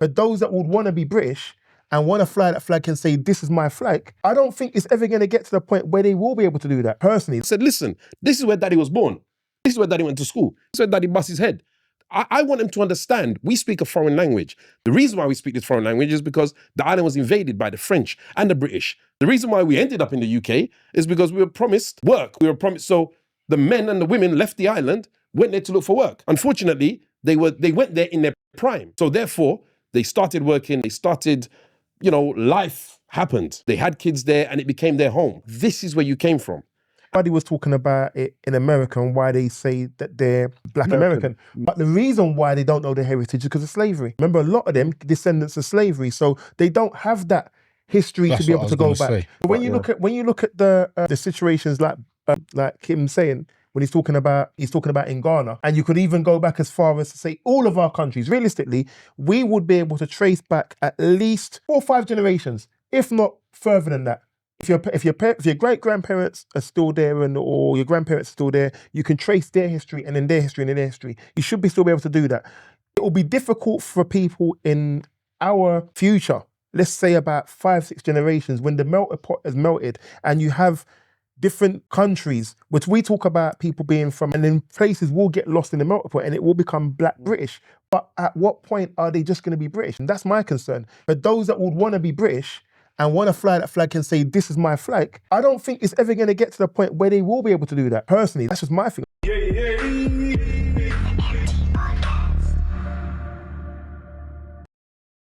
But those that would want to be British and want to fly that flag and say, this is my flag, I don't think it's ever going to get to the point where they will be able to do that, personally. I said, listen, this is where daddy was born. This is where daddy went to school. This is where daddy bust his head. I want him to understand we speak a foreign language. The reason why we speak this foreign language is because the island was invaded by the French and the British. The reason why we ended up in the UK is because we were promised work. We were promised, so the men and the women left the island, went there to look for work. Unfortunately, they went there in their prime. So therefore, they started working, they started, life happened. They had kids there and it became their home. This is where you came from. Everybody was talking about it in America and why they say that they're Black American. But the reason why they don't know their heritage is because of slavery. Remember, a lot of them descendants of slavery, so they don't have that history to be able to go back. But when you look at the situations like Kim saying, when he's talking about in Ghana, and you could even go back as far as to say all of our countries, realistically, we would be able to trace back at least 4 or 5 generations, if not further than that. If your great-grandparents are still there or your grandparents are still there, you can trace their history and then their history and then their history. You should still be able to do that. It will be difficult for people in our future, let's say about 5, 6 generations, when the melting pot has melted and you have different countries, which we talk about people being from, and then places will get lost in the melting pot and it will become Black British. But at what point are they just going to be British? And that's my concern. But those that would want to be British and want to fly that flag and say, this is my flag, I don't think it's ever going to get to the point where they will be able to do that, personally. That's just my thing.